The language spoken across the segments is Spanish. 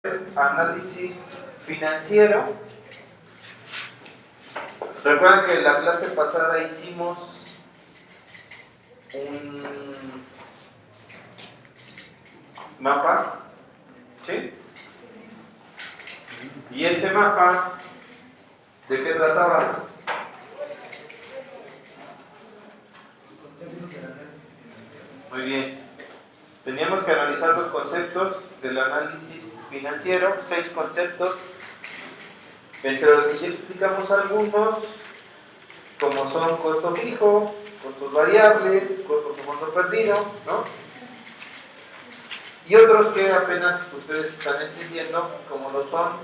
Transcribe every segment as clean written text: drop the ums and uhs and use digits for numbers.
Análisis financiero. Recuerdan que en la clase pasada hicimos un mapa, ¿sí? Y ese mapa, ¿de qué trataba? Muy bien. Teníamos que analizar los conceptos del análisis financiero, 6 conceptos, entre los que ya explicamos algunos, como son costo fijo, costos variables, costos de fondo perdido, ¿no? Y otros que apenas ustedes están entendiendo, como lo son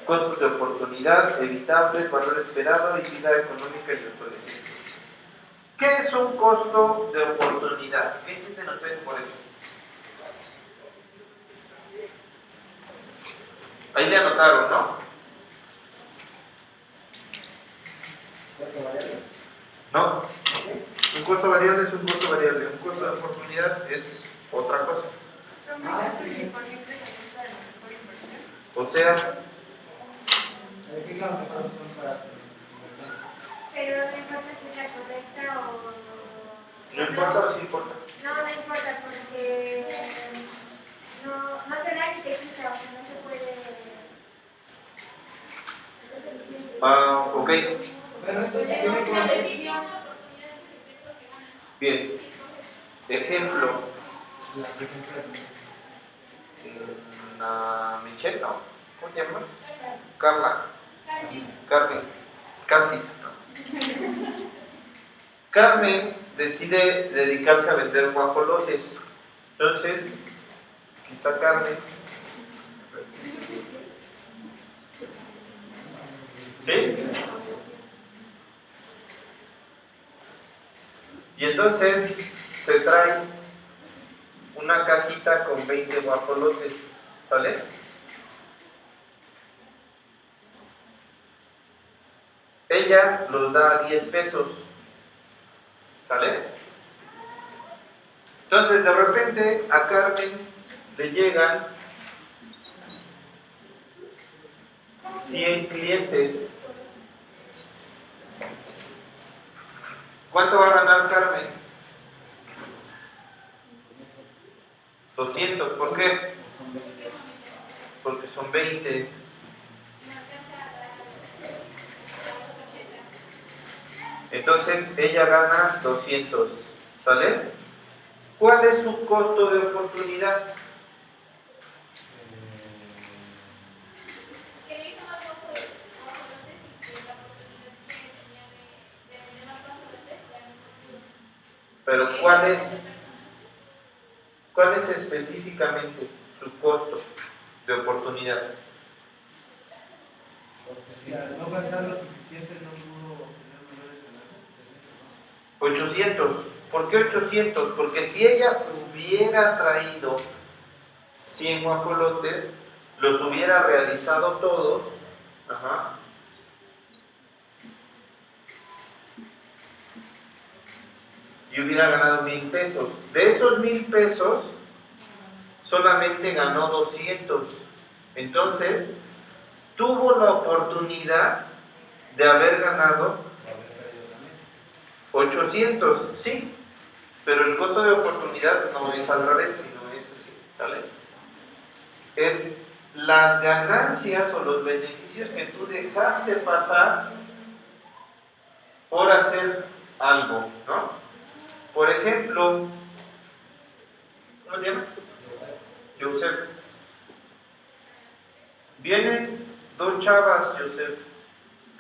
costos de oportunidad, evitables, valor esperado y vida económica y obsolescencia. ¿Qué es un costo de oportunidad? ¿Qué entienden ustedes por eso? Ahí le anotaron, ¿no? ¿No? Un costo variable es un costo variable. Un costo de oportunidad es otra cosa. O sea... Pero no importa si es la correcta o... ¿No importa o sí importa? No importa porque no te da ni te quita, o sea, no se puede... Ok. Bien. Ejemplo. Michelle, ¿no? ¿Cómo te llamas? Carla. Carmen. Casi. Carmen decide dedicarse a vender guajolotes. Entonces, aquí está Carmen. ¿Sí? Y entonces se trae una cajita con 20 guajolotes, ¿sale? Ella los da a 10 pesos, ¿sale? Entonces de repente a Carmen le llegan 100 clientes. ¿Cuánto va a ganar Carmen? 200, ¿por qué? Porque son 20. Entonces ella gana 200, ¿sale? ¿Cuál es su costo de oportunidad? Pero ¿cuál es específicamente su costo de oportunidad? Si no gastar lo suficiente no pudo obtener mayores ganancias. 800. ¿Por qué 800? Porque si ella hubiera traído 100 guajolotes, los hubiera realizado todos, y hubiera ganado 1000 pesos. De esos 1000 pesos, solamente ganó 200. Entonces, tuvo la oportunidad de haber ganado 800, sí, pero el costo de oportunidad no es al revés, sino es así, ¿vale? Es las ganancias o los beneficios que tú dejaste pasar por hacer algo, ¿no? Por ejemplo, ¿cómo te llamas? Joseph. Vienen dos chavas, Joseph,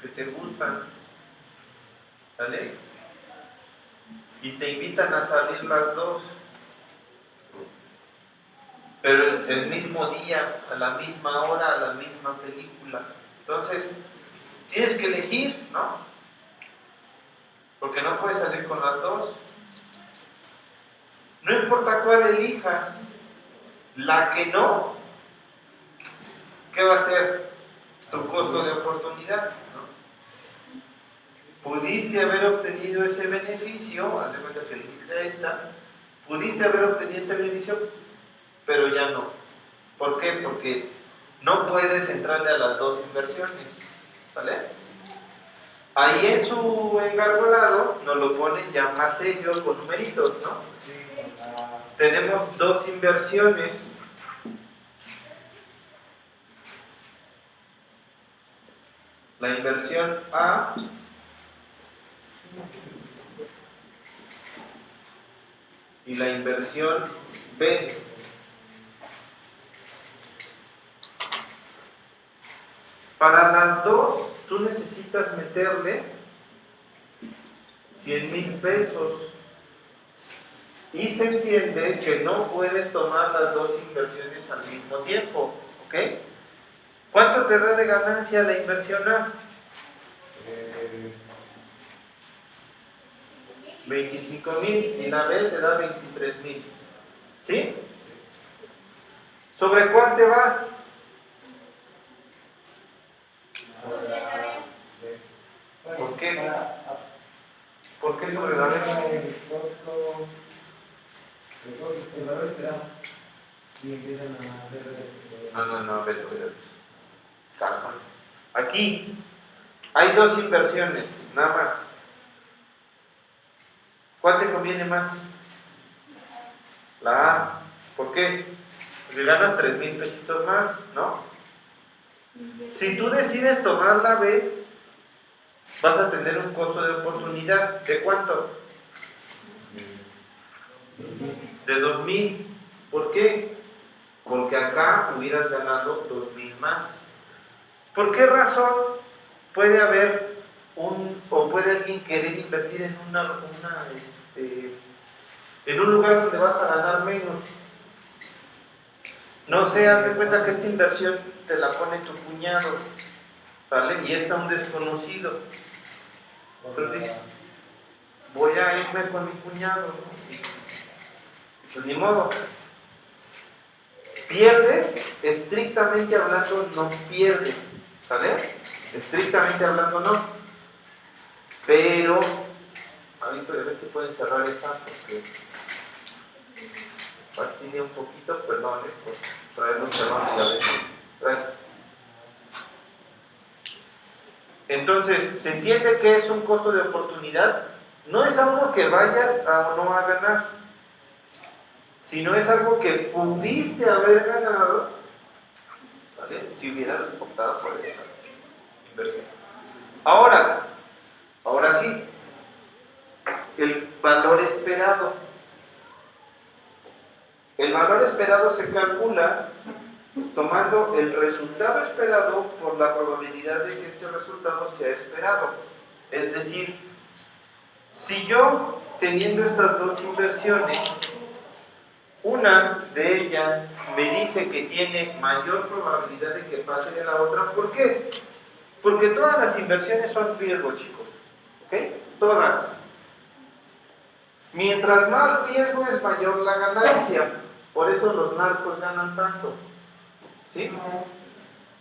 que te gustan, ¿vale? Y te invitan a salir las dos, pero el mismo día, a la misma hora, a la misma película. Entonces, tienes que elegir, ¿no? Porque no puedes salir con las dos. No importa cuál elijas, la que no, ¿qué va a ser? Tu costo de oportunidad, ¿no? Pudiste haber obtenido ese beneficio, haz de cuenta que elegiste esta, pudiste haber obtenido ese beneficio, pero ya no. ¿Por qué? Porque no puedes entrarle a las dos inversiones, ¿vale? Ahí en su engargolado nos lo ponen ya más serio con numeritos, ¿no? Tenemos dos inversiones. La inversión A y la inversión B. Para las dos, tú necesitas meterle 100,000 pesos. Y se entiende que no puedes tomar las dos inversiones al mismo tiempo, ¿ok? ¿Cuánto te da de ganancia la inversión A? 25,000 y la B te da 23,000. ¿Sí? ¿Sobre cuál te vas? ¿Por qué? ¿Por qué sobre la B? El valor esperado. Y empiezan a hacer. No, vete. Calma. Aquí hay dos inversiones, nada más. ¿Cuál te conviene más? La A. ¿Por qué? Porque ganas 3,000 pesitos más, ¿no? Si tú decides tomar la B, vas a tener un costo de oportunidad. ¿De cuánto? De 2,000. ¿Por qué? Porque acá hubieras ganado 2,000 más. ¿Por qué razón puede haber o puede alguien querer invertir en en un lugar donde vas a ganar menos? No sé, haz de cuenta que esta inversión te la pone tu cuñado, ¿vale? Y está un desconocido. Entonces dices, voy a irme con mi cuñado, ¿no? Y pues ni modo. Pierdes, estrictamente hablando, no pierdes, ¿sale? Estrictamente hablando, no. Pero, ahorita a ver si pueden cerrar esa porque fastidia un poquito, perdón, por traerlos cerrados a ver. Gracias. Entonces, ¿se entiende que es un costo de oportunidad? No es algo que vayas a o no a ganar, sino es algo que pudiste haber ganado, ¿vale? Si hubieras optado por esa inversión. Ahora sí, el valor esperado. El valor esperado se calcula tomando el resultado esperado por la probabilidad de que este resultado sea esperado. Es decir, si yo, teniendo estas dos inversiones, una de ellas me dice que tiene mayor probabilidad de que pase de la otra, ¿por qué? Porque todas las inversiones son riesgo, chicos, ¿ok? Todas. Mientras más riesgo es mayor la ganancia, por eso los narcos ganan tanto, ¿sí?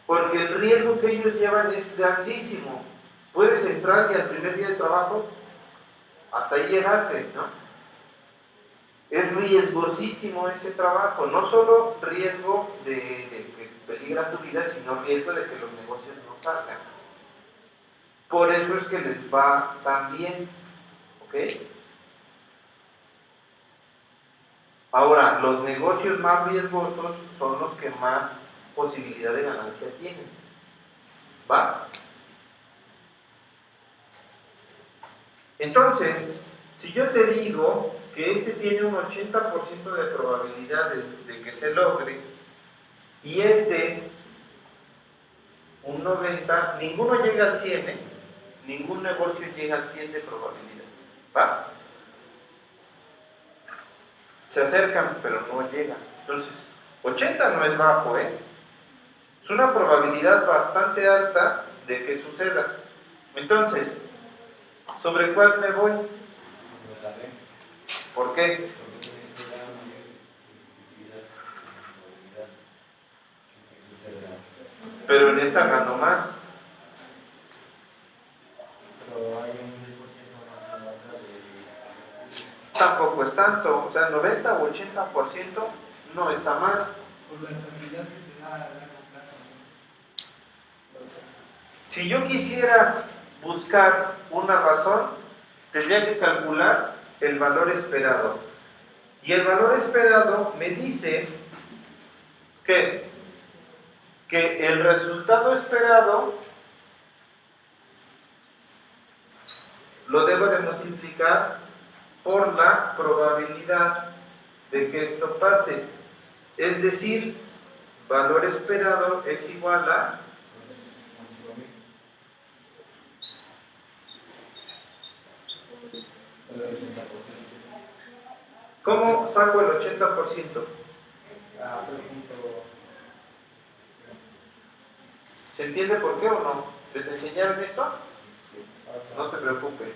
Porque el riesgo que ellos llevan es grandísimo. Puedes entrar y al primer día de trabajo, hasta ahí llegaste, ¿no? Es riesgosísimo ese trabajo, no solo riesgo de que peligra tu vida, sino riesgo de que los negocios no salgan. Por eso es que les va tan bien, ¿ok? Ahora, los negocios más riesgosos son los que más posibilidad de ganancia tienen. ¿Va? Entonces, si yo te digo que este tiene un 80% de probabilidades de que se logre y este un 90%, ninguno llega al 100%, ¿eh? Ningún negocio llega al 100% de probabilidad. ¿Va? Se acercan, pero no llegan. Entonces, 80 no es bajo, ¿eh? Es una probabilidad bastante alta de que suceda. Entonces, ¿sobre cuál me voy? ¿Por qué? Pero en esta gano más. Tampoco es tanto, o sea, 90 o 80% no está mal. Por la estabilidad que te da a largo plazo, ¿no? Si yo quisiera buscar una razón, tendría que calcular el valor esperado. Y el valor esperado me dice que el resultado esperado lo debo de multiplicar por la probabilidad de que esto pase. Es decir, valor esperado es igual a ¿cómo saco el 80%? ¿Se entiende por qué o no? ¿Les enseñaron esto? No se preocupe.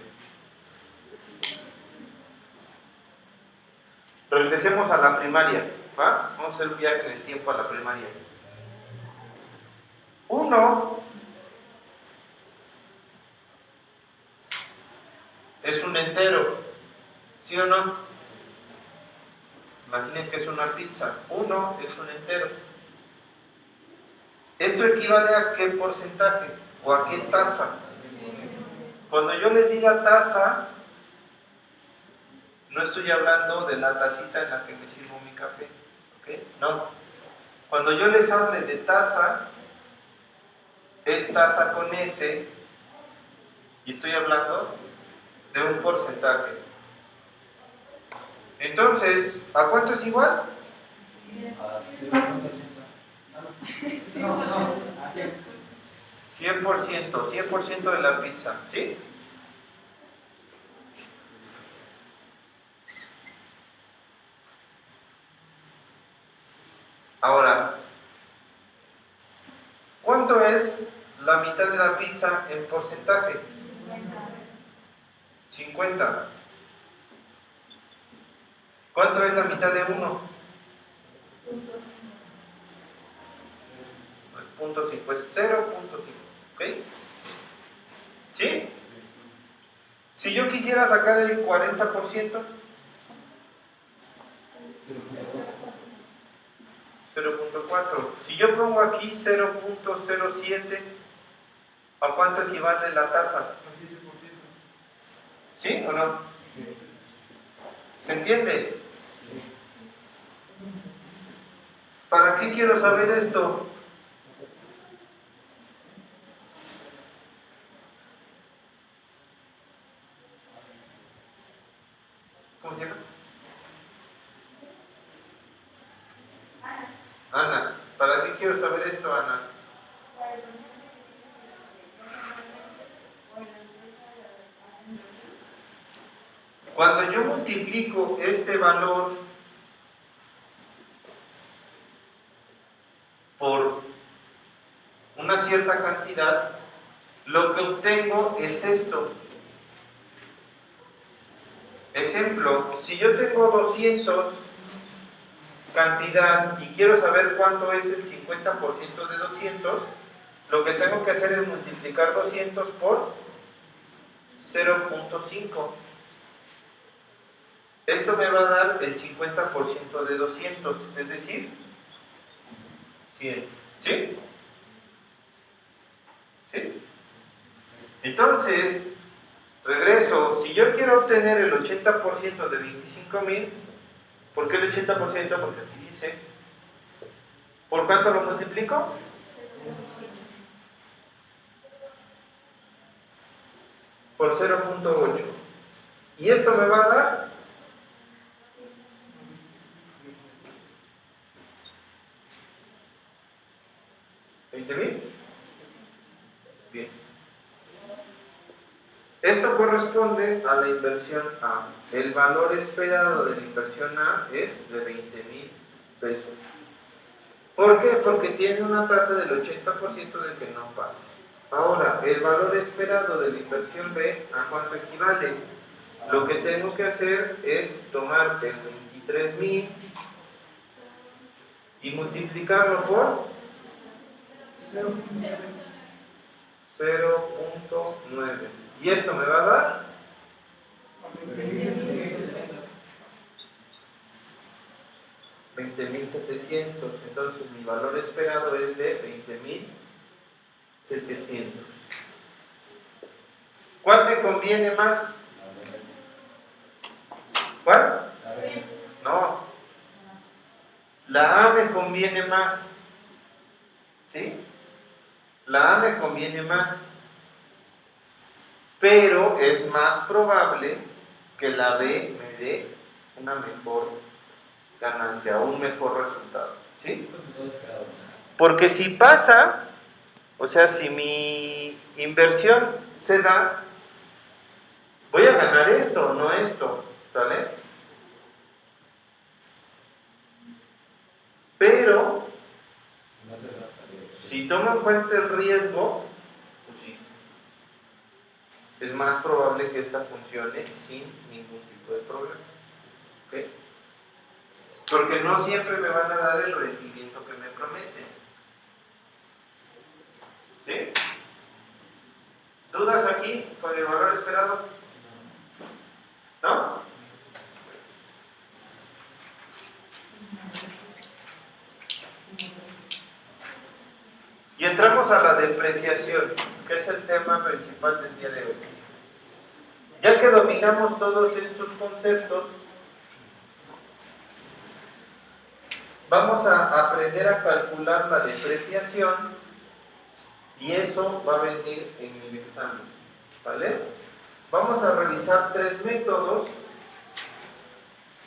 Regresemos a la primaria, ¿va? Vamos a hacer un viaje en el tiempo a la primaria. 1 es un entero, ¿sí o no? Imaginen que es una pizza. 1 es un entero. ¿Esto equivale a qué porcentaje o a qué tasa? Cuando yo les diga tasa, no estoy hablando de la tacita en la que me sirvo mi café, ¿ok? No. Cuando yo les hable de tasa, es tasa con S y estoy hablando de un porcentaje. Entonces, ¿a cuánto es igual? 100% de la pizza, ¿sí? Ahora, ¿cuánto es la mitad de la pizza en porcentaje? 50. ¿Cuánto es la mitad de 1? 0.5, pues 0.5, ¿ok? ¿Sí? Si yo quisiera sacar el 40%, 0.4. Si yo pongo aquí 0.07, ¿a cuánto equivale la tasa? ¿Sí o no? ¿Se entiende? ¿Para qué quiero saber esto? ¿Cómo se llama? Ana. ¿Para qué quiero saber esto, Ana? Cuando yo multiplico este valor por una cierta cantidad, lo que obtengo es esto. Ejemplo, si yo tengo 200 cantidad y quiero saber cuánto es el 50% de 200, lo que tengo que hacer es multiplicar 200 por 0.5. Esto me va a dar el 50% de 200, es decir, 100. ¿Sí? ¿Sí? Entonces, regreso. Si yo quiero obtener el 80% de 25,000, ¿por qué el 80%? Porque aquí dice, ¿por cuánto lo multiplico? Por 0.8. Y esto me va a dar 20,000. Bien. Esto corresponde a la inversión A. El valor esperado de la inversión A es de 20,000 pesos. ¿Por qué? Porque tiene una tasa del 80% de que no pase. Ahora, el valor esperado de la inversión B, ¿a cuánto equivale? Lo que tengo que hacer es tomar el 23,000 y multiplicarlo por 0.9. ¿Y esto me va a dar? 20,000 20.700, entonces mi valor esperado es de 20.700. ¿Cuál me conviene más? ¿Cuál? No. La A me conviene más. ¿Sí? La A me conviene más. Pero es más probable que la B me dé una mejor ganancia, un mejor resultado. ¿Sí? Porque si pasa, o sea, si mi inversión se da, voy a ganar esto, no esto, ¿sale? Pero, si tomo en cuenta el riesgo, pues sí, es más probable que esta funcione sin ningún tipo de problema. ¿Ok? Porque no siempre me van a dar el rendimiento que me prometen. ¿Sí? ¿Dudas aquí con el valor esperado? ¿No? Y entramos a la depreciación, que es el tema principal del día de hoy. Ya que dominamos todos estos conceptos, vamos a aprender a calcular la depreciación y eso va a venir en el examen, ¿vale? Vamos a revisar 3 métodos,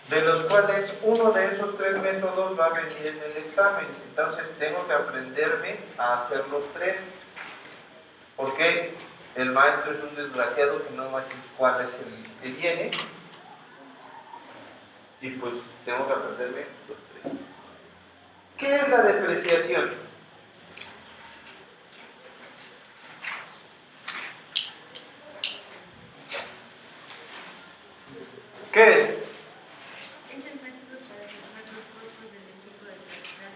de los cuales uno de esos 3 métodos va a venir en el examen. Entonces tengo que aprenderme a hacer los 3, porque el maestro es un desgraciado que no va a decir cuál es el que viene, y pues tengo que aprenderme los 3. ¿Qué es la depreciación? ¿Qué es? Es el método para estimar los costos del equipo de capital.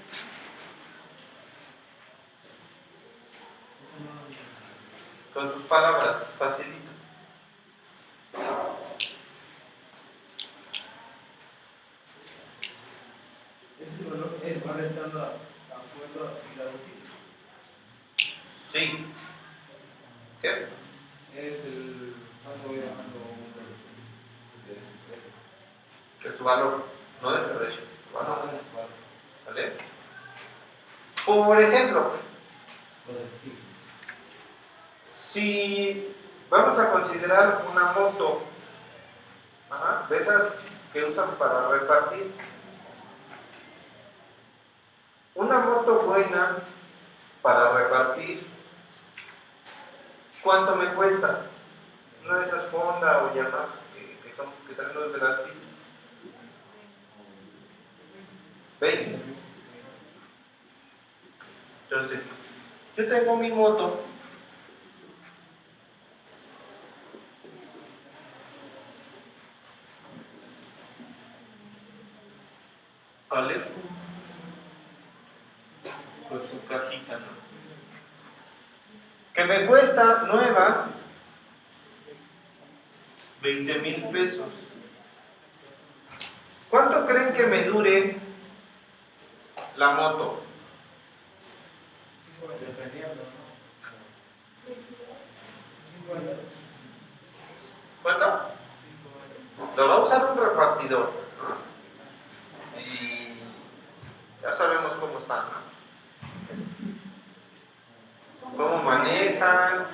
Con sus palabras, facilito. ¿Es el valor que se va restando a sueldo a vida útil? Sí. ¿Qué? Es el cuánto voy ganando Que su valor, no de su precio, su valor. ¿Vale? Por ejemplo, si vamos a considerar una moto, de esas que usan para repartir, una moto buena para repartir, ¿cuánto me cuesta? Una de esas Honda o Yamaha que traen los de las pizzas. 20. Entonces, yo tengo mi moto. ¿Vale? Con su cajita, ¿no? Que me cuesta nueva 20,000 pesos. ¿Cuánto creen que me dure la moto? ¿Cuánto? Lo va a usar un repartidor, ¿no? Y ya sabemos cómo están, ¿no? Cómo manejan.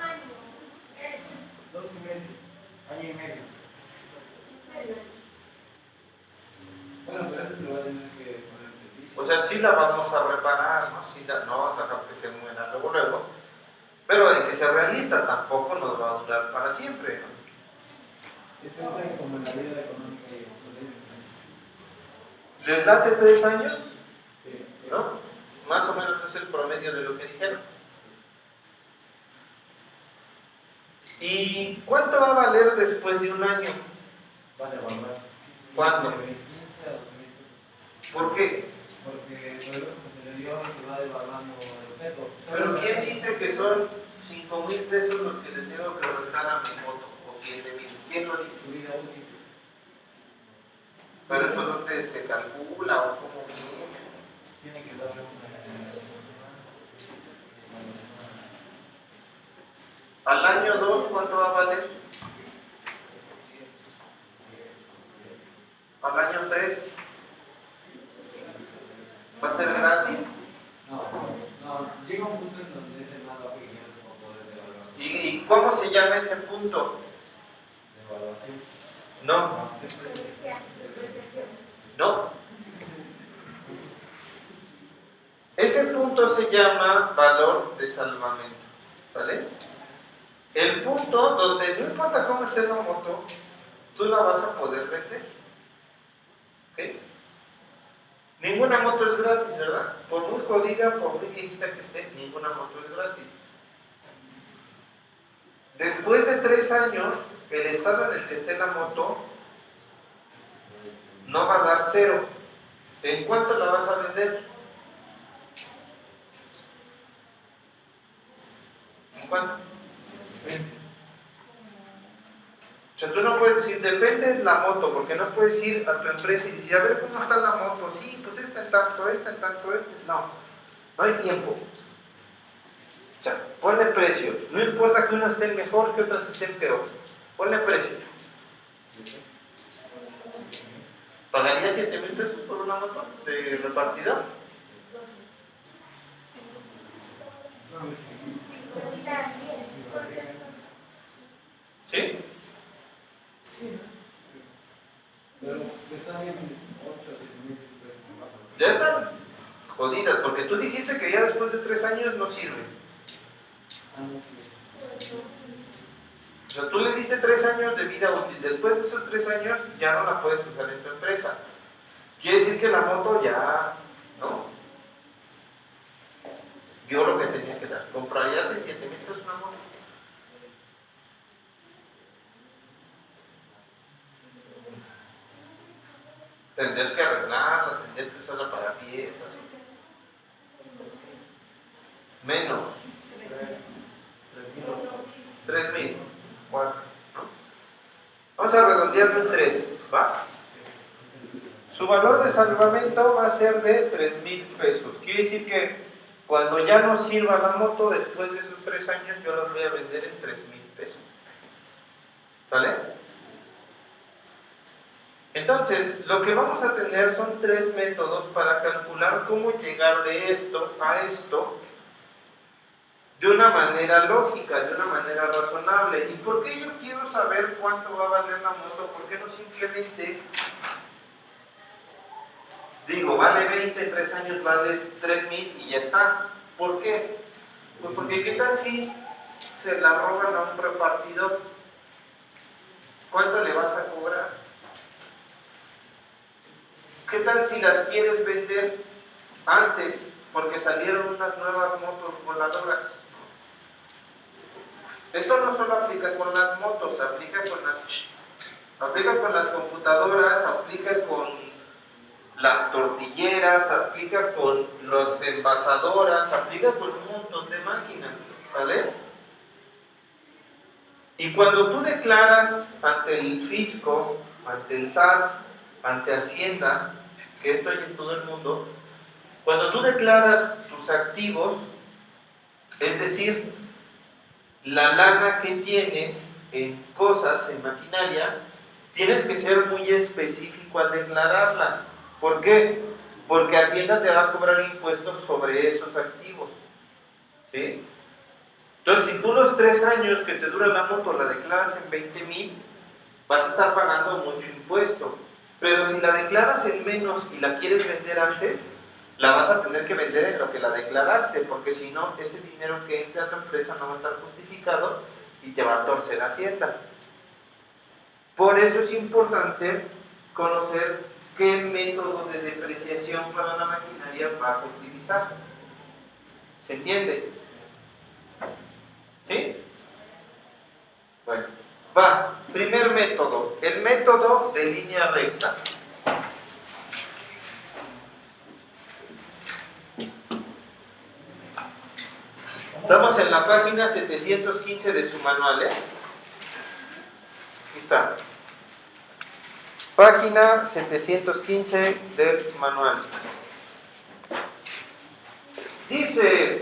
2 y medio, año y medio. Bueno, pero antes lo va a tener que poner el servicio. O sea, sí la vamos a reparar, ¿no? Sí no vamos a dejar que se muera luego. Pero hay que ser realistas, tampoco nos va a durar para siempre, ¿no? Es como en la vida económica y solemne. ¿Les late 3 años? Sí. ¿No? Más o menos es el promedio de lo que dijeron. ¿Y cuánto va a valer después de un año? Va a devaluar. ¿Cuánto? De 15 a 2,000 pesos. ¿Por qué? Porque luego se le dio se va devaluando el objeto. Pero ¿quién dice que son 5,000 pesos los que le tengo que restar a mi moto? ¿O 7,000? ¿Quién lo dice? Su vida útil. Pero eso dónde se calcula o cómo viene. Tiene que darle Al año 2, ¿cuánto va a valer? Al año 3, ¿va a ser gratis? No, llega un punto en donde es el más bajo y ya no se va a poder evaluar. ¿Y cómo se llama ese punto? De evaluación. No, no. Ese punto se llama valor de salvamento. ¿Sale? El punto donde no importa cómo esté la moto, tú la vas a poder vender. ¿Ok? Ninguna moto es gratis, ¿verdad? Por muy jodida, por muy viejita que esté, ninguna moto es gratis. Después de 3 años, el estado en el que esté la moto no va a dar 0. ¿En cuánto la vas a vender? ¿En cuánto? O sea, tú no puedes decir, depende de la moto, porque no puedes ir a tu empresa y decir, a ver cómo está la moto, sí, pues esta en tanto, esta en tanto, esta. No, no hay tiempo. O sea, ponle precio. No importa que uno esté mejor, que otros estén peor. Ponle precio. ¿Pagarías 7,000 pesos por una moto de repartidor? ¿Sí? Pero está bien 8 o 7 meses después. Ya están jodidas, porque tú dijiste que ya después de 3 años no sirve. O sea, tú le diste 3 años de vida útil. Después de esos 3 años ya no la puedes usar en tu empresa. Quiere decir que la moto ya no dio lo que tenía que dar. ¿Comprarías en 7,000 pesos una moto? Tendrías que arreglarla, tendrías que usarla para piezas. Menos. 3,000. 4. ¿No? Vamos a redondearlo en 3. ¿Va? Su valor de salvamento va a ser de 3,000 pesos. Quiere decir que cuando ya no sirva la moto, después de esos 3 años, yo las voy a vender en 3,000 pesos. ¿Sale? Entonces, lo que vamos a tener son 3 métodos para calcular cómo llegar de esto a esto de una manera lógica, de una manera razonable. ¿Y por qué yo quiero saber cuánto va a valer la moto? ¿Por qué no simplemente digo, vale 20, 3 años vales 3,000 y ya está? ¿Por qué? Pues porque ¿qué tal si se la roban a un repartidor? ¿Cuánto le vas a cobrar? ¿Qué tal si las quieres vender antes porque salieron unas nuevas motos voladoras? Esto no solo aplica con las motos, aplica con las computadoras, aplica con las tortilleras, aplica con las envasadoras, aplica con un montón de máquinas, ¿sale? Y cuando tú declaras ante el fisco, ante el SAT, ante Hacienda, que esto hay en todo el mundo, cuando tú declaras tus activos, es decir, la lana que tienes en cosas, en maquinaria, tienes que ser muy específico al declararla. ¿Por qué? Porque Hacienda te va a cobrar impuestos sobre esos activos. ¿Sí? Entonces, si tú los 3 años que te dura la moto la declaras en 20,000, vas a estar pagando mucho impuesto. Pero si la declaras en menos y la quieres vender antes, la vas a tener que vender en lo que la declaraste, porque si no, ese dinero que entra a tu empresa no va a estar justificado y te va a torcer Hacienda. Por eso es importante conocer qué método de depreciación para la maquinaria vas a utilizar. ¿Se entiende? ¿Sí? Bueno, va. Primer método, el método de línea recta. Estamos en la página 715 de su manual, ¿eh? Aquí está. Página 715 del manual. Dice,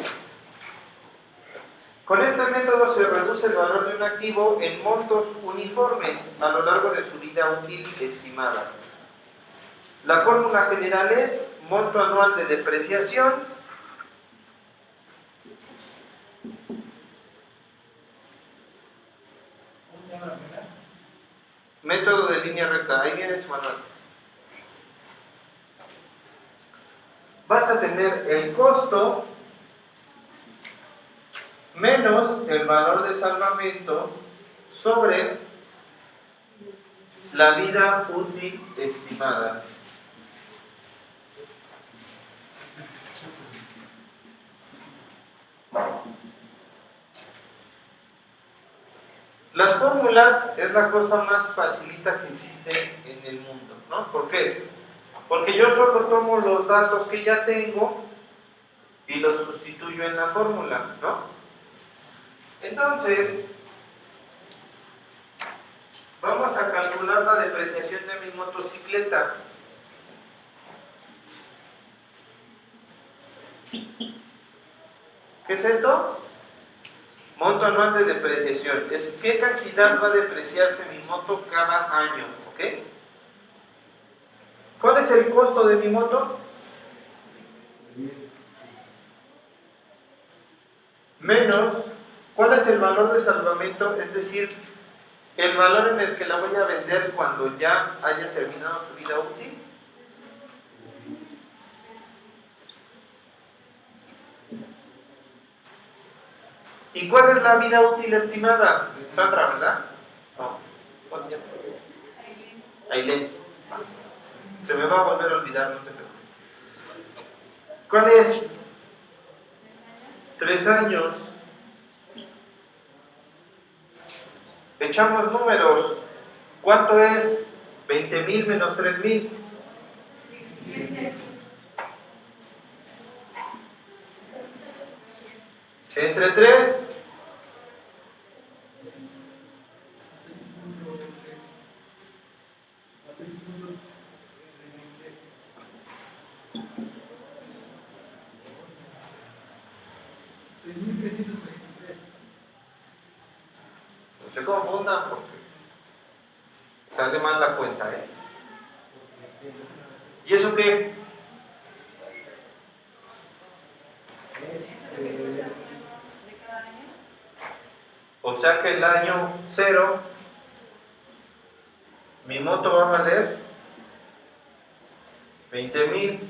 con este método se reduce el valor de un activo en montos uniformes a lo largo de su vida útil estimada. La fórmula general es monto anual de depreciación ¿Cómo se llama la primera? método de línea recta. Ahí viene su manual. Vas a tener el costo menos el valor de salvamento sobre la vida útil estimada. Las fórmulas es la cosa más facilita que existe en el mundo, ¿no? ¿Por qué? Porque yo solo tomo los datos que ya tengo y los sustituyo en la fórmula, ¿no? Entonces, vamos a calcular la depreciación de mi motocicleta. ¿Qué es esto? Monto anual de depreciación. Es qué cantidad va a depreciarse mi moto cada año, ¿ok? ¿Cuál es el costo de mi moto? Menos, ¿cuál es el valor de salvamento? Es decir, el valor en el que la voy a vender cuando ya haya terminado su vida útil. ¿Y cuál es la vida útil estimada? Sandra, ¿verdad? No. ¿Cuál se llama? Ailén. Se me va a volver a olvidar, no te preocupes. ¿Cuál es? 3 años. Echamos números. ¿Cuánto es 20,000 menos 3,000? Entre 3. No se confundan porque sale mal la cuenta, ¿eh? ¿Y eso qué? O sea que el año 0 mi moto va a valer 20,000.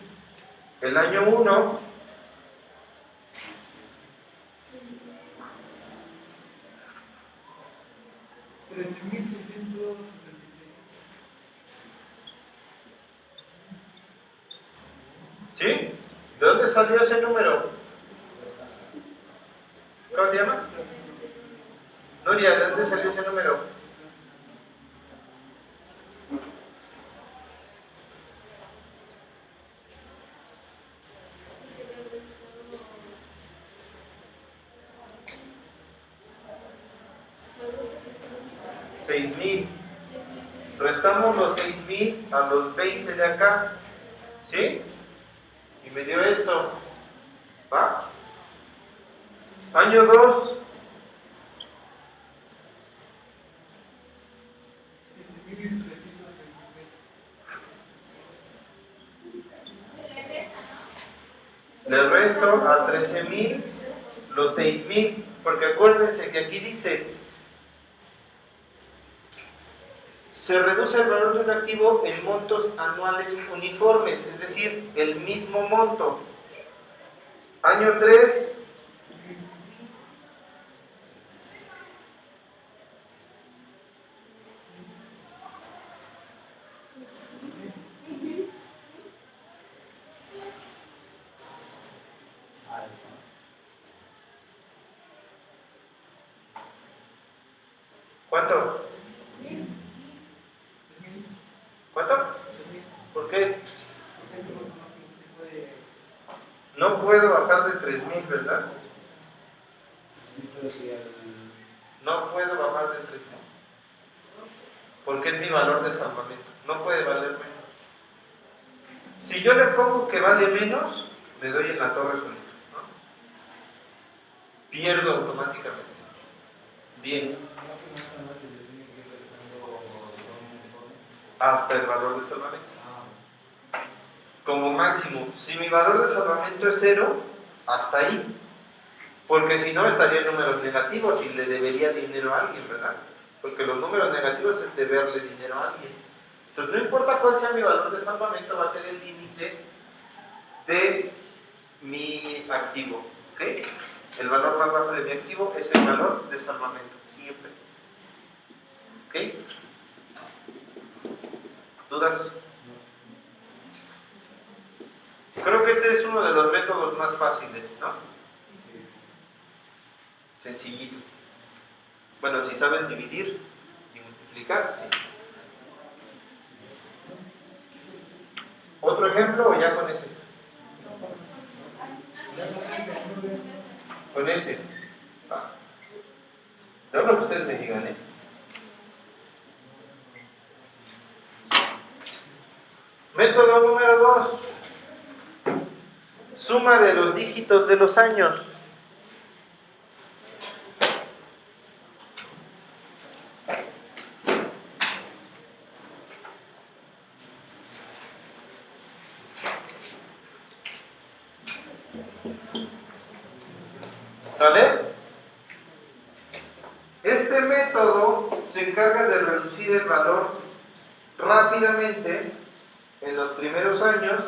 El año 1 13,666. ¿sí? ¿De dónde salió ese número? ¿Cómo te llamas? Nuria, ¿de dónde salió ese número? $6,000. Restamos los 6,000 a los 20 de acá, ¿sí? Y me dio esto, ¿va? Año 2, le resto a 13,000 los 6,000, porque acuérdense que aquí dice se reduce el valor de un activo en montos anuales uniformes, es decir, el mismo monto. Año 3, ¿cuánto? ¿Cuánto? ¿Por qué? No puedo bajar de 3,000, ¿verdad? No puedo bajar de 3,000. Porque es mi valor de salvamento. No puede valer menos. Si yo le pongo que vale menos, le doy en la torre solito, ¿no? Pierdo automáticamente. Bien. Hasta el valor de salvamento. Como máximo. Si mi valor de salvamento es 0, hasta ahí. Porque si no, estaría en números negativos y le debería dinero a alguien, ¿verdad? Porque los números negativos es deberle dinero a alguien. Entonces, no importa cuál sea mi valor de salvamento, va a ser el límite de mi activo. ¿Ok? El valor más bajo de mi activo es el valor de salvamento, siempre. ¿Ok? ¿Dudas? Creo que este es uno de los métodos más fáciles, ¿no? Sencillito. Bueno, si sabes dividir y multiplicar, sí. ¿Otro ejemplo o ya con ese? Con ese. Va. No lo que ustedes me digan, ¿eh? Método número 2. Suma de los dígitos de los años. ¿Sale? Este método se encarga de reducir el valor rápidamente en los primeros años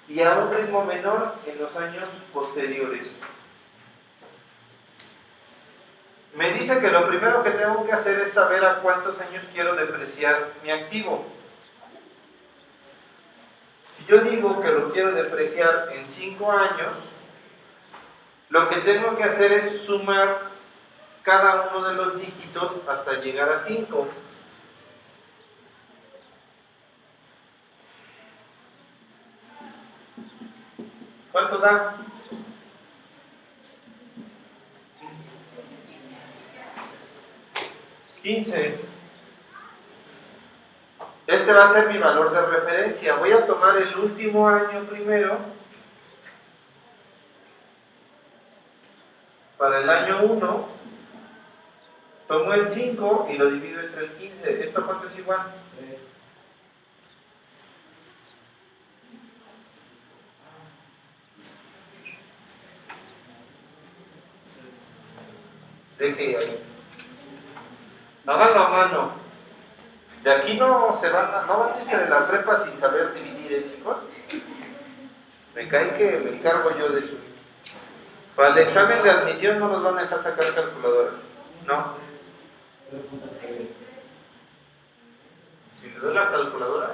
y a un ritmo menor en los años posteriores. Me dice que lo primero que tengo que hacer es saber a cuántos años quiero depreciar mi activo. Si yo digo que lo quiero depreciar en 5 años, lo que tengo que hacer es sumar cada uno de los dígitos hasta llegar a 5. ¿Cuánto da? 15. Este va a ser mi valor de referencia. Voy a tomar el último año primero. Para el año 1, tomo el 5 y lo divido entre el 15. ¿Esto cuánto es igual? Deje ahí. Háganlo a mano. De aquí no van a irse de la prepa sin saber dividir, chicos. Me cae que me encargo yo de eso. Para el examen de admisión no nos van a dejar sacar calculadoras. No. Si le doy la calculadora,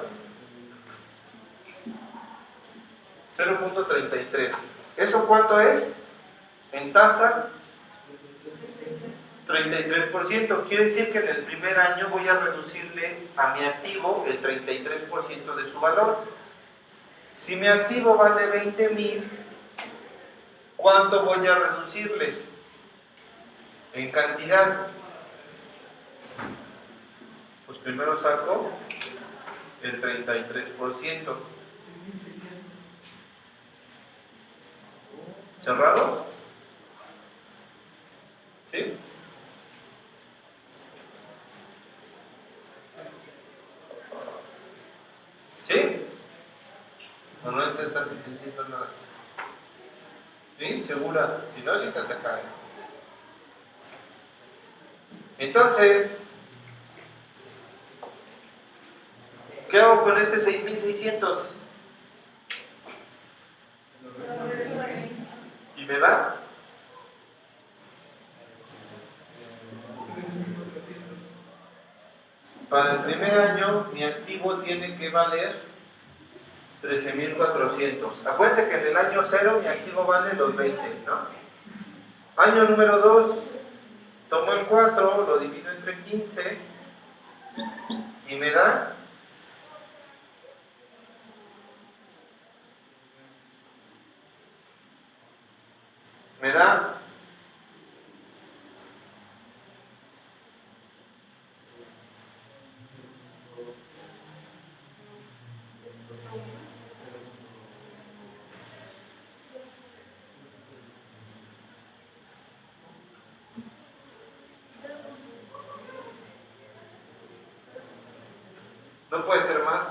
0.33. ¿Eso cuánto es? En tasa, 33%. Quiere decir que en el primer año voy a reducirle a mi activo el 33% de su valor. Si mi activo vale 20,000, ¿cuánto voy a reducirle? En cantidad. Pues primero saco el 33%. ¿Cerrados? ¿Sí? ¿Sí? No intentas entendiendo nada. ¿Sí? ¿Segura? Si no, sí te cae. Entonces, ¿qué hago con este 6,600? ¿Y me da? Para el primer año, mi activo tiene que valer 13,400. Acuérdense que en el año 0 mi activo vale los 20, ¿no? Año número 2, tomo el 4, lo divido entre 15 y me da me da 1,2 No puede ser más.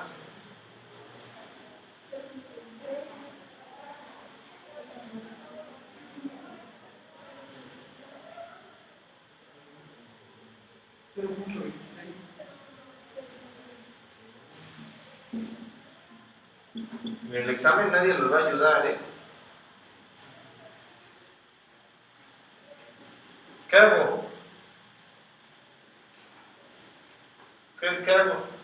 En el examen nadie los va a ayudar, ¿eh? ¿Qué hago? ¿Qué hago?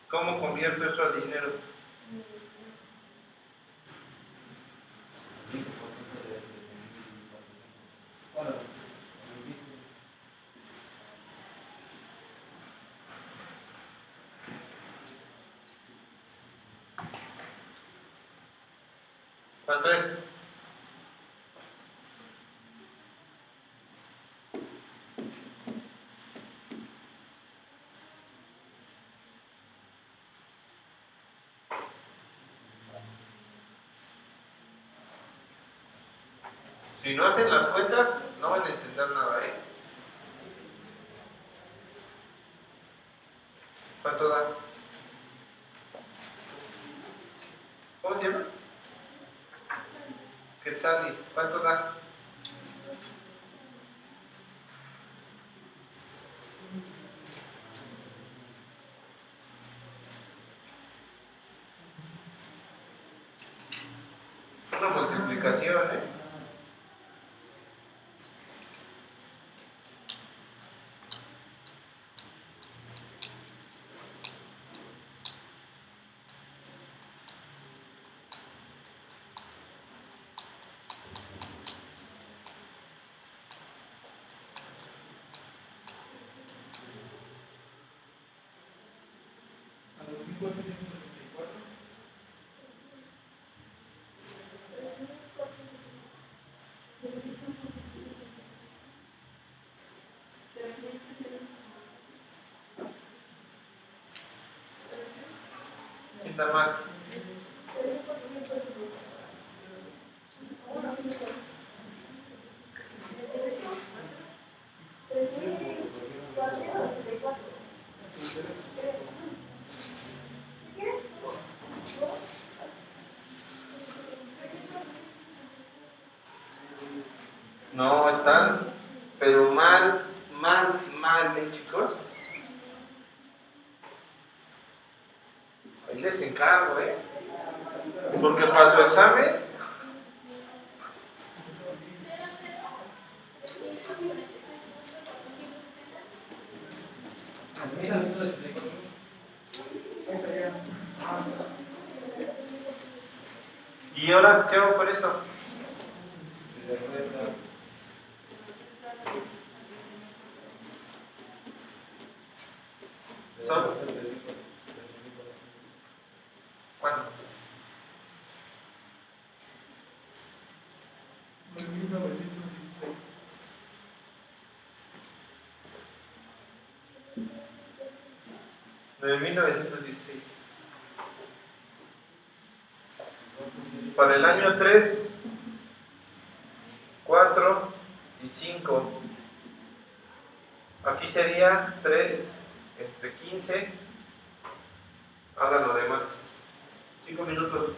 ¿Cómo convierto eso a dinero? ¿Cuánto es? Si no hacen las cuentas, no van a entender nada, ¿eh? ¿Cuánto da? ¿Cómo te llamas? Quetzali. ¿Cuánto da? Una multiplicación, ¿eh? ¿Quién da más? No, están, pero mal, chicos. Ahí les encargo, ¿eh? Porque para su examen, ¿y ahora qué hago con esto? ¿Son? ¿Cuánto? 9.916. Para el año 3, 4 y 5. Aquí sería 3 entre 15. Hagan lo demás. 5 minutos.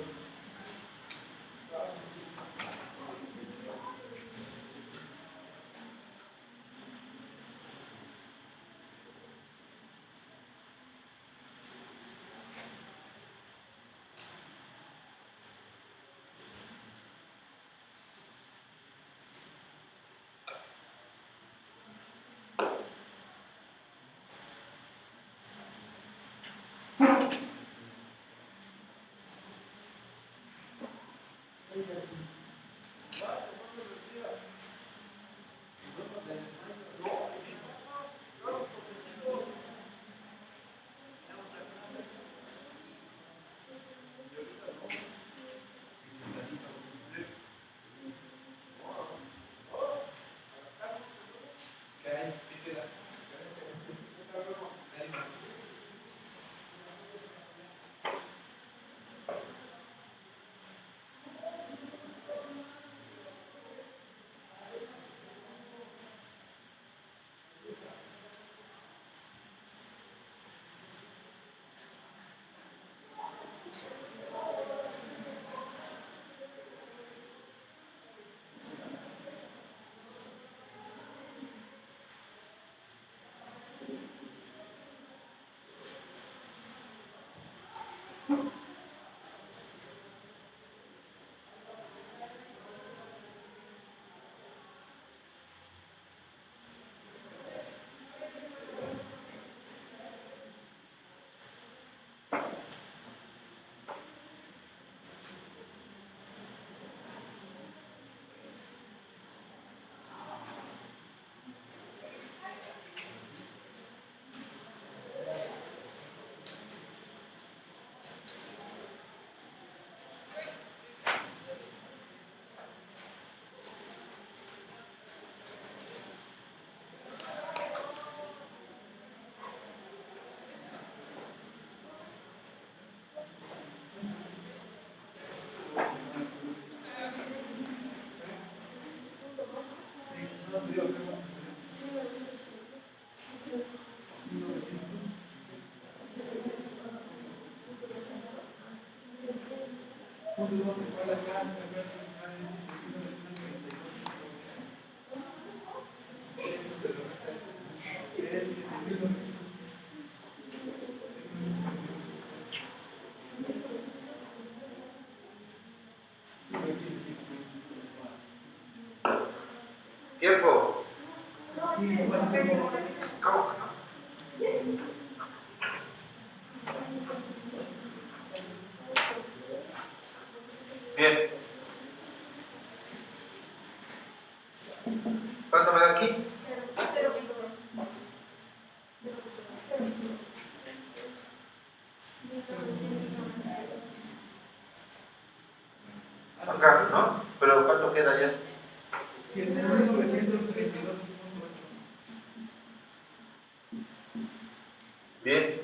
Tiempo. No, ¿Cómo que no? Bien. ¿Cuánto me da aquí? Acá, ¿no? Pero ¿cuánto queda ya? 7.932.8. Bien.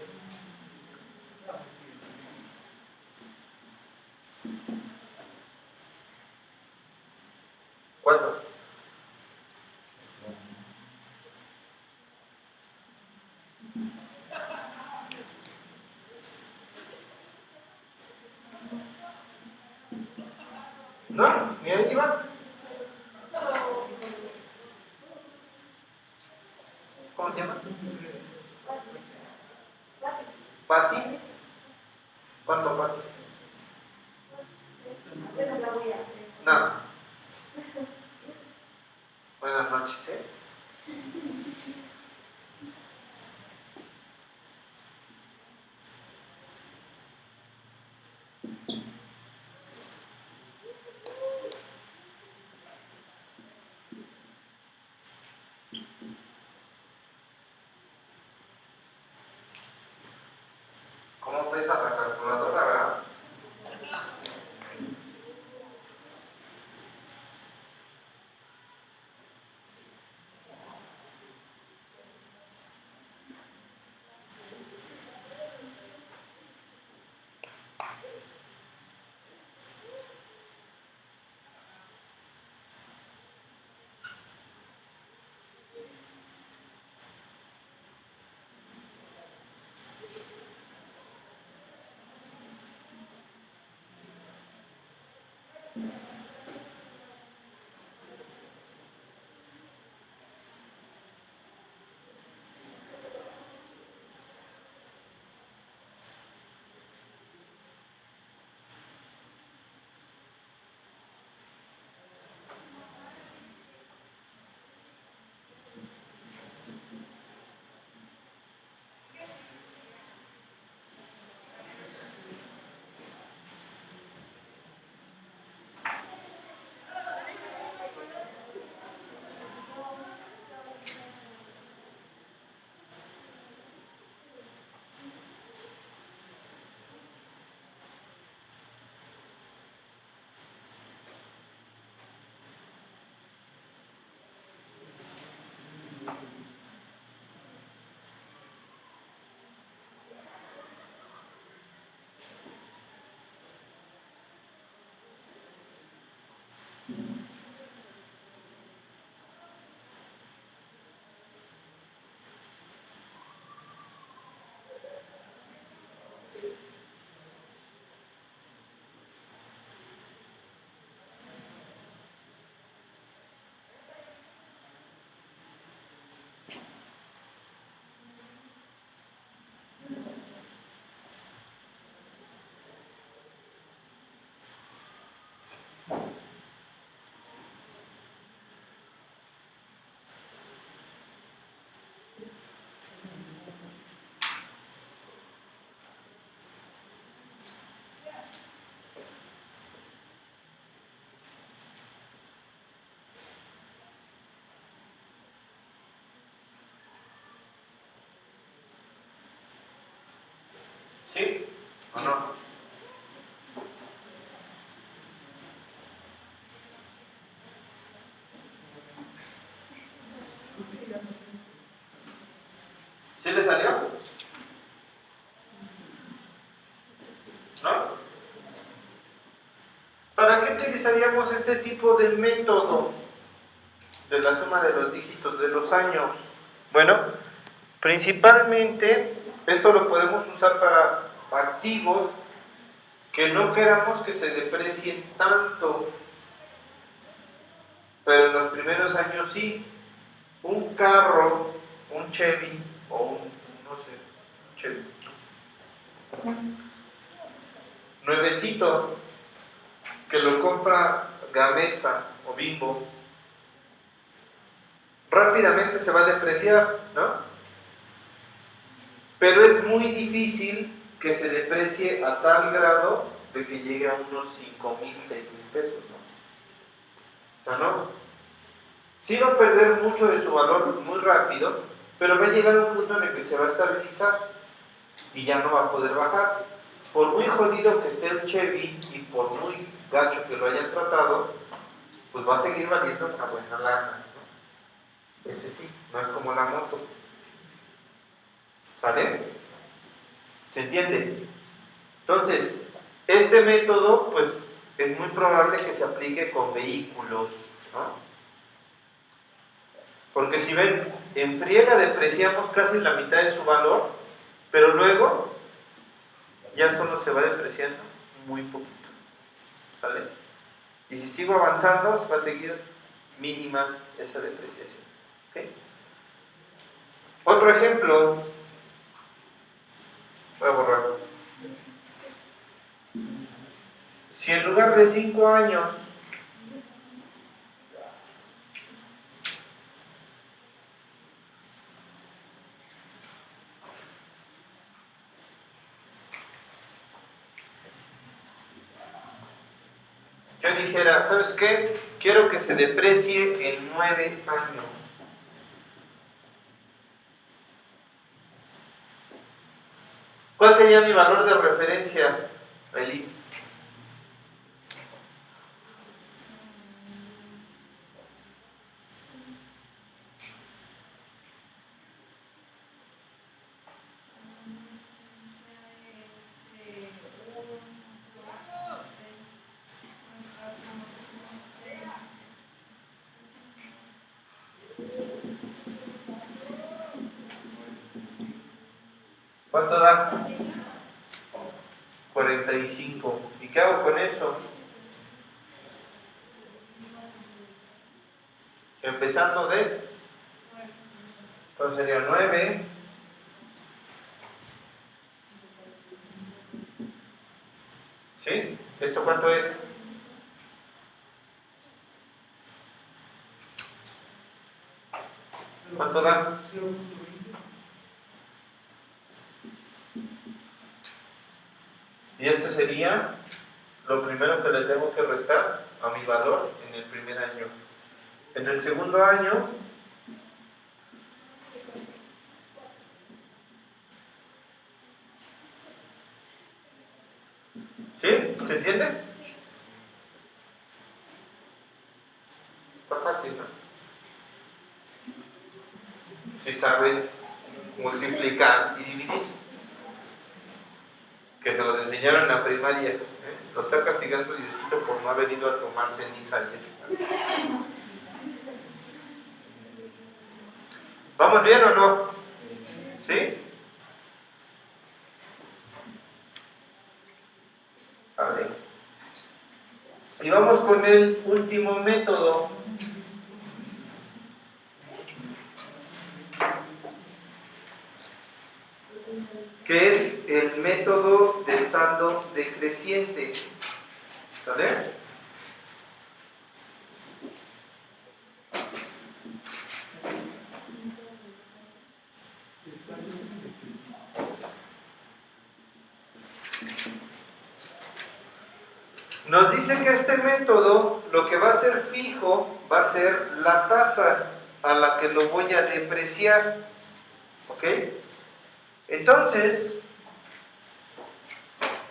¿Cuánto? ¿No? ¿Ni ahí va? ¿Cómo se llama? ¿Pati? ¿Cuánto Pati? No. Buenas noches, ¿eh? ¿Cómo pesa la calculadora, verdad? ¿O no? ¿Sí le salió? ¿No? ¿Para qué utilizaríamos este tipo de método de la suma de los dígitos de los años? Bueno, principalmente esto lo podemos usar para activos que no queramos que se deprecien tanto, pero en los primeros años sí. Un carro, un Chevy o no sé, un Chevy nuevecito que lo compra Gamesa o Bimbo, rápidamente se va a depreciar, ¿no? Pero es muy difícil que se deprecie a tal grado de que llegue a unos 5,000, 6,000 pesos, ¿no? O sea, ¿no? Sí va a perder mucho de su valor muy rápido, pero va a llegar a un punto en el que se va a estabilizar y ya no va a poder bajar. Por muy jodido que esté el Chevy y por muy gacho que lo hayan tratado, pues va a seguir valiendo una buena lana, ¿no? Ese sí, no es como la moto. ¿Sale? ¿Se entiende? Entonces, este método, pues, es muy probable que se aplique con vehículos, ¿no? Porque si ven, en friega depreciamos casi la mitad de su valor, pero luego ya solo se va depreciando muy poquito. ¿Sale? Y si sigo avanzando, va a seguir mínima esa depreciación. ¿Okay? Otro ejemplo, voy a borrar. Si en lugar de 5 años yo dijera, ¿sabes qué? Quiero que se deprecie en 9 años. ¿Cuál sería mi valor de referencia, Eli? ¿Cuánto da? 45. ¿Y qué hago con eso? Empezando de, entonces sería 9. ¿Sí? ¿Eso cuánto es? ¿Cuánto da? Y esto sería lo primero que le tengo que restar a mi valor en el primer año. En el segundo año, ¿sí? ¿Se entiende? Está fácil, ¿no? Si saben multiplicar y dividir, que se los enseñaron en la primaria, ¿eh? Lo está castigando Diosito por no haber ido a tomarse ni salir. ¿Vamos bien o no? ¿Sí? Vale. Y vamos con el último método, que es el método del saldo decreciente. ¿Vale? Nos dice que este método lo que va a ser fijo va a ser la tasa a la que lo voy a depreciar. ¿Ok? Entonces,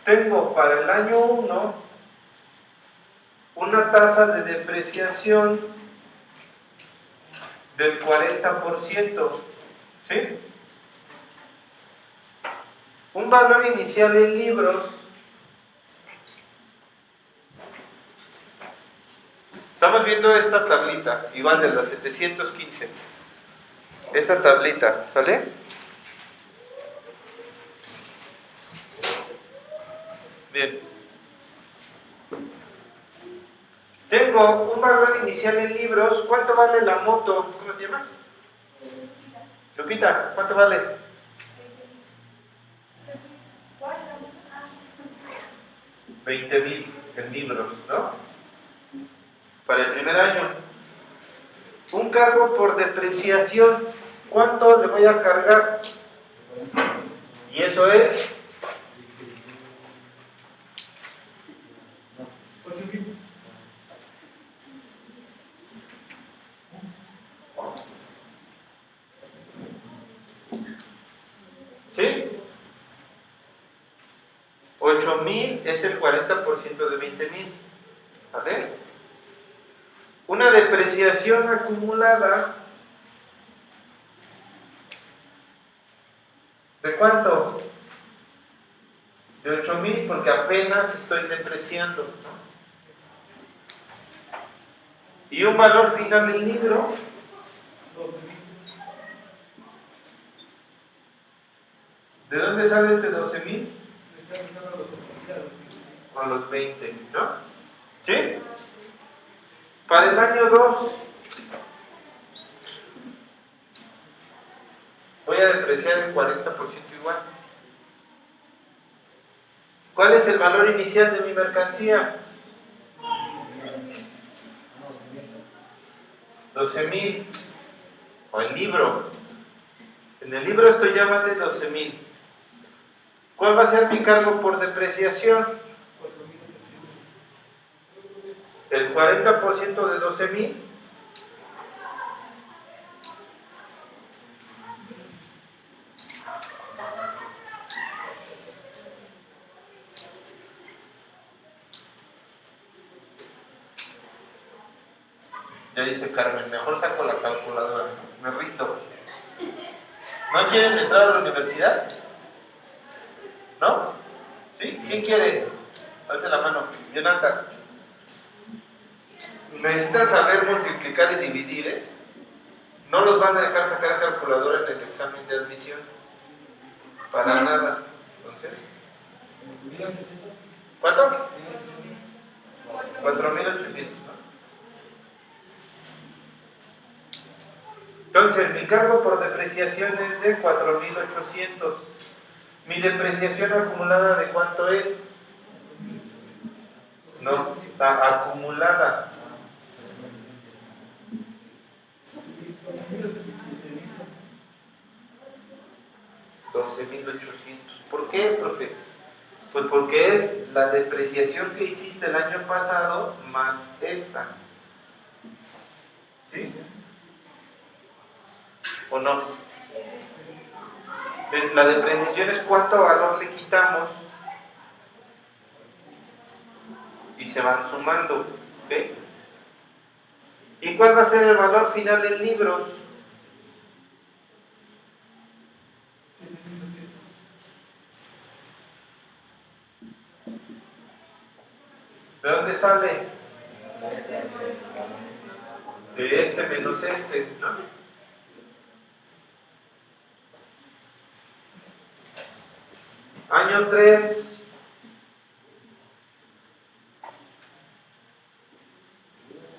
tengo para el año 1 una tasa de depreciación del 40%, ¿sí? Un valor inicial en libros. Estamos viendo esta tablita, igual de la 715. Esta tablita, ¿sale? Bien. Tengo un valor inicial en libros. ¿Cuánto vale la moto? ¿Cómo te llamas? Lupita, ¿cuánto vale? 20,000 en libros, ¿no? Para el primer año. Un cargo por depreciación. ¿Cuánto le voy a cargar? Y eso es 8,000. ¿sí? 8,000 es el 40% de 20,000. ¿Vale? Una depreciación acumulada. ¿De cuánto? De 8,000 porque apenas estoy depreciando, ¿no? Y un valor final del libro. 12,000. ¿De dónde sale este 12,000? Está buscando los oficiales. A los 20, ¿no? ¿Sí? Para el año 2 voy a depreciar el 40% igual. ¿Cuál es el valor inicial de mi mercancía? 12,000. O el libro. En el libro esto ya vale 12,000. ¿Cuál va a ser mi cargo por depreciación? 4,800. El 40% de 12,000. Ya dice Carmen, mejor saco la calculadora. Me rindo. ¿No quieren entrar a la universidad? ¿No? ¿Sí? ¿Quién quiere? Alce la mano. Jonathan. Necesitan saber multiplicar y dividir, ¿eh? No los van a dejar sacar calculadora en el examen de admisión. Para nada. Entonces, 1,800. ¿cuánto? 4,800, ¿no? Entonces, mi cargo por depreciación es de 4,800. ¿Mi depreciación acumulada de cuánto es? No, acumulada. 12,800. ¿Por qué, profe? Pues porque es la depreciación que hiciste el año pasado más esta. ¿Sí? ¿O no? La depreciación es cuánto valor le quitamos y se van sumando. ¿Ok? ¿Y cuál va a ser el valor final en libros? ¿De dónde sale? De este menos este, ¿no? Año 3.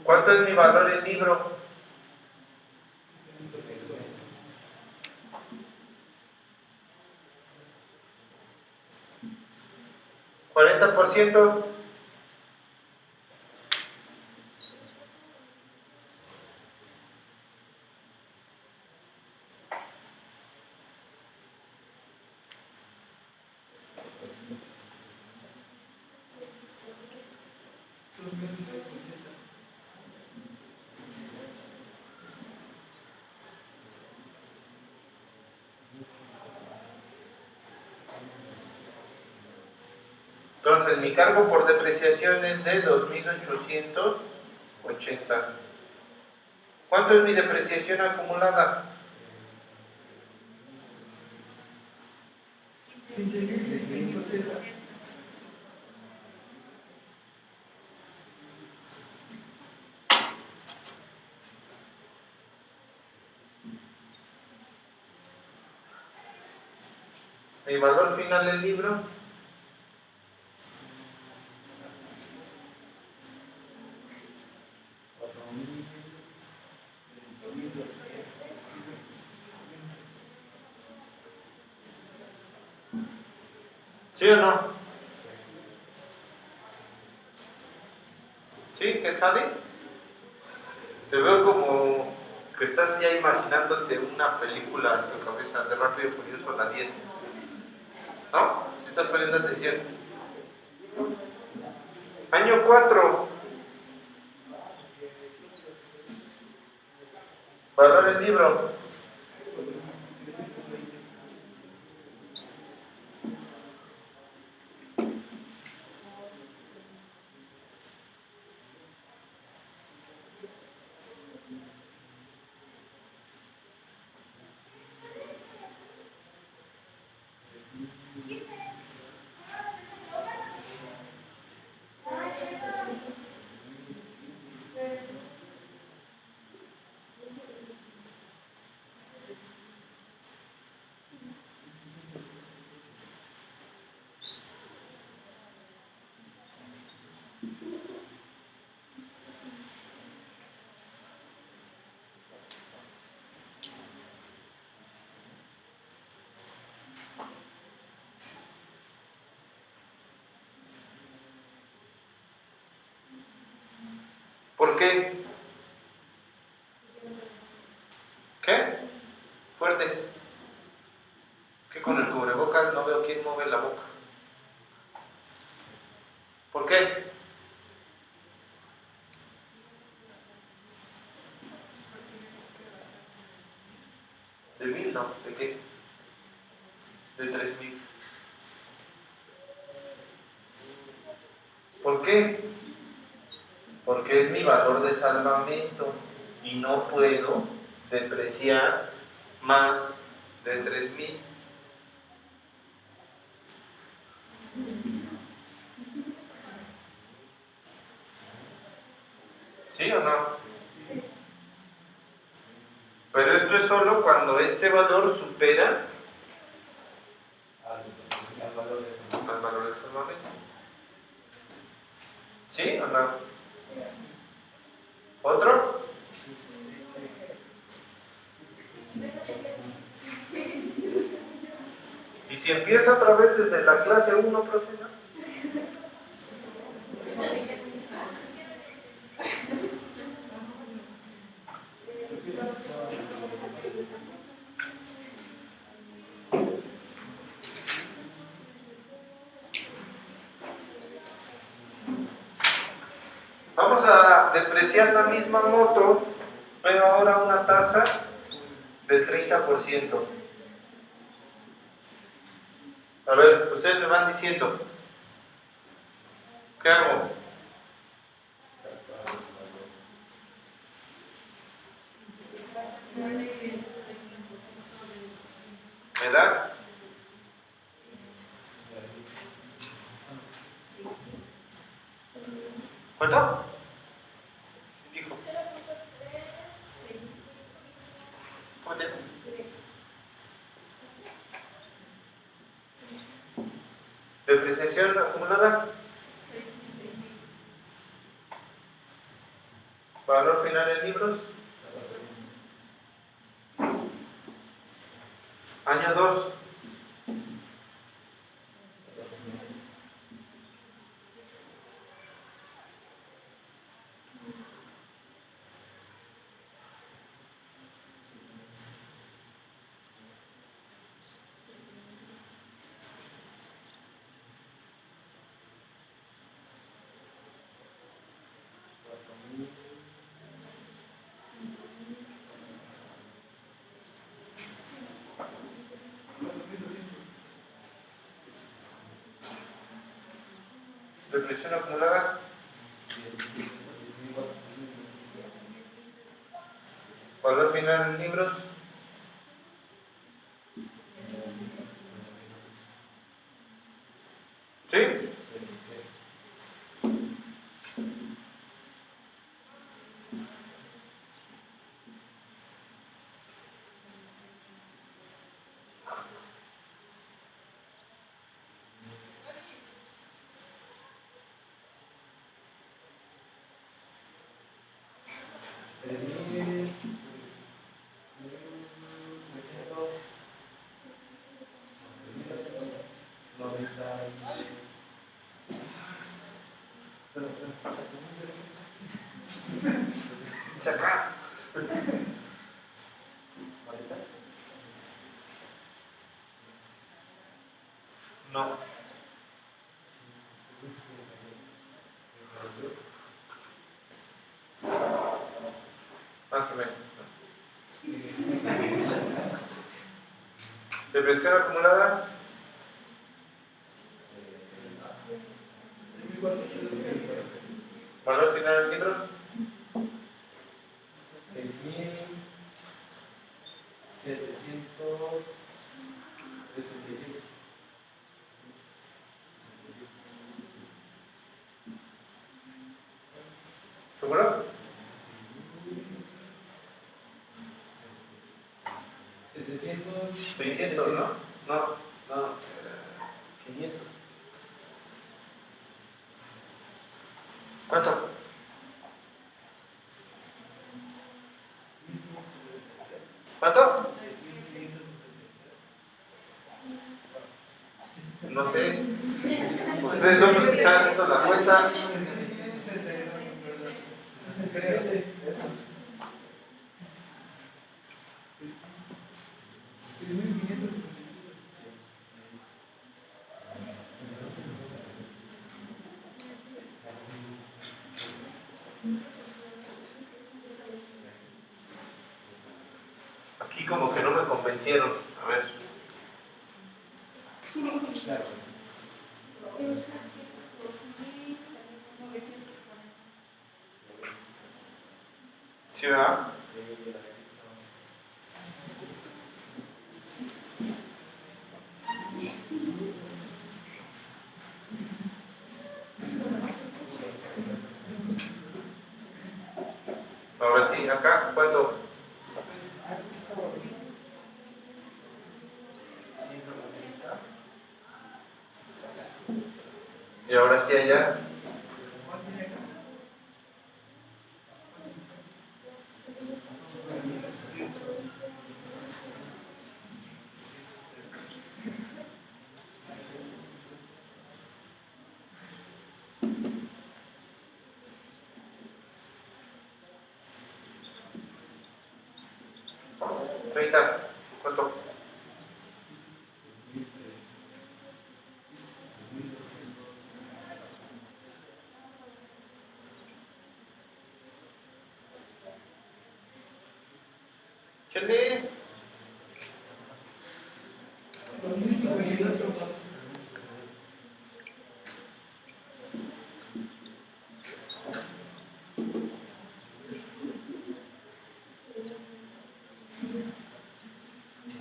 ¿Cuánto es mi valor en libro? 40%. Entonces, mi cargo por depreciación es de 2.880. ¿Cuánto es mi depreciación acumulada? 15.680. Mi valor final del libro. ¿Sí o no? ¿Sí? ¿Qué sale? Te veo como que estás ya imaginándote una película en tu cabeza de Rápido y Furioso a la 10. ¿No? Si estás poniendo atención. Año 4. Valor del libro. ¿Por qué? ¿Qué? Fuerte. Que con el cubrebocas no veo quién mueve la boca. ¿Por qué? ¿De 1.000? No. ¿De qué? De 3.000. ¿Por qué? Porque es mi valor de salvamento y no puedo depreciar más de 3.000. ¿Sí o no? Pero esto es solo cuando este valor supera al valor de salvamento. ¿Sí o no? ¿Otro? ¿Y si empieza otra vez desde la clase 1, profe? ¿No? Vamos a depreciar la misma moto, pero ahora a una tasa del 30%. A ver, ustedes me van diciendo, ¿qué hago? ¿Me da? ¿Cuánto? Dijo. ¿Cuánto es? Depreciación acumulada. Valor final en libros. Año 2. Depresión acumulada. Valor final en libros. ¿Sí? Acá. No. Más o menos. Depresión acumulada. Valor final del libro. 6.766. ¿Seguro? 600, ¿no? No. 500. ¿Cuánto? ¿Cuánto? No sé. Ustedes son los que están haciendo la cuenta. Aquí como que no me convencieron. A ver. ¿Sí, verdad? Ahora sí, acá, ¿cuánto? Y ahora sí allá. ¿30? ¿Cuánto? ¿Chile?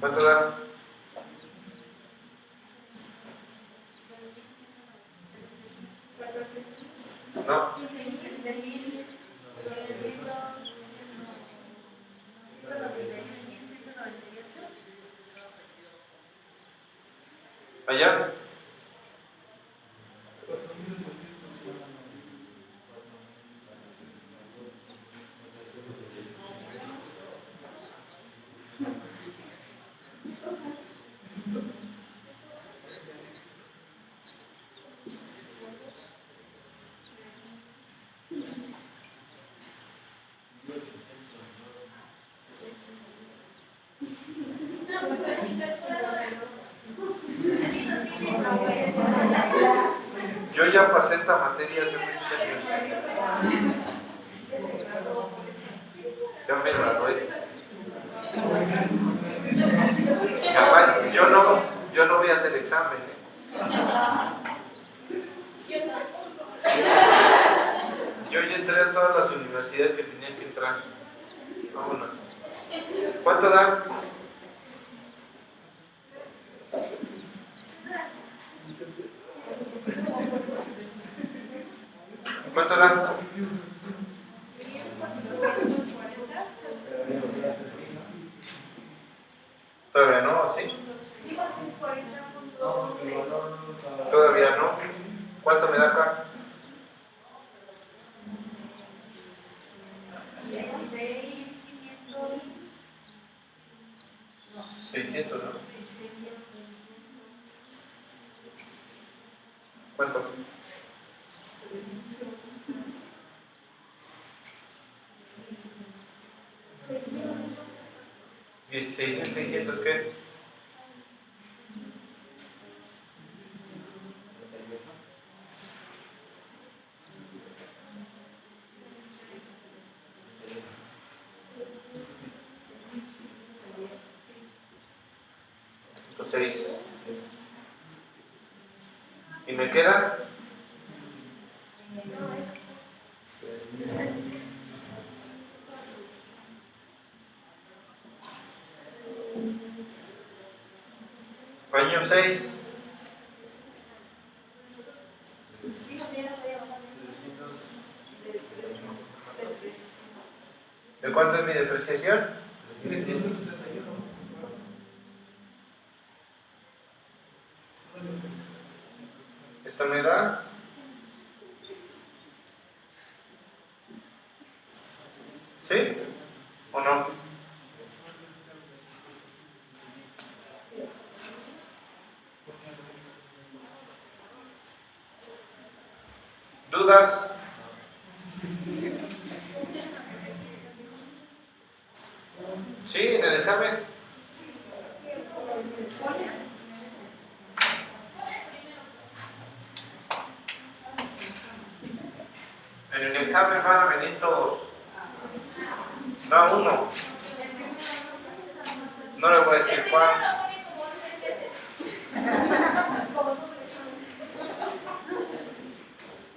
¿Cuánto da? ¿No? ¿Allá? Yo ya pasé esta materia hace muchos años. Ya me gradué. Capaz, yo no voy a hacer examen. Yo ya entré a todas las universidades que tenía que entrar. Vámonos. ¿Cuánto da? ¿Cuánto da? Todavía no, ¿sí? Todavía no. ¿Cuánto me da acá? 600, ¿no? ¿Cuánto? 16.600, ¿qué? Seis. ¿Y me queda? Año 6. ¿De cuánto es mi depreciación? 361. ¿Esto me da? ¿Sí? ¿O no? ¿Dudas? ¿Sí? ¿En el examen? En el examen van a venir todos. No uno. No le voy a decir cuál.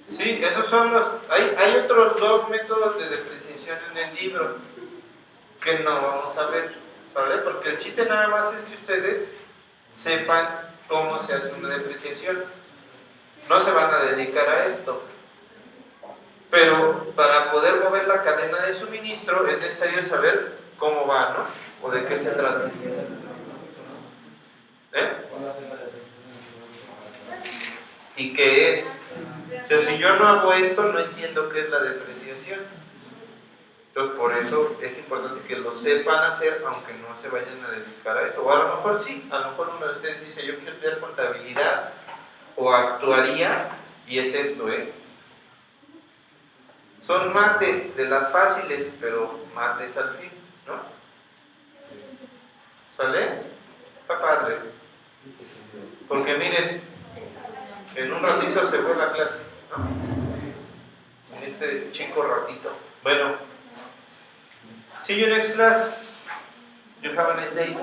Sí, esos son los... Hay otros dos métodos de depreciación en el libro que no vamos a ver, ¿vale? Porque el chiste nada más es que ustedes sepan cómo se hace una depreciación. No se van a dedicar a esto. Pero para poder mover la cadena de suministro es necesario saber cómo va, ¿no? O de qué se trata. ¿Eh? ¿Y qué es? O sea, si yo no hago esto, no entiendo qué es la depreciación. Entonces, por eso es importante que lo sepan hacer, aunque no se vayan a dedicar a eso. O a lo mejor sí, a lo mejor uno de ustedes dice, yo quiero estudiar contabilidad o actuaría, y es esto, ¿eh? Son mates de las fáciles, pero mates al fin, ¿no? ¿Sale? Está padre. Porque miren, en un ratito se fue la clase, ¿no? En este chico ratito. Bueno, see you next class. You have a nice day.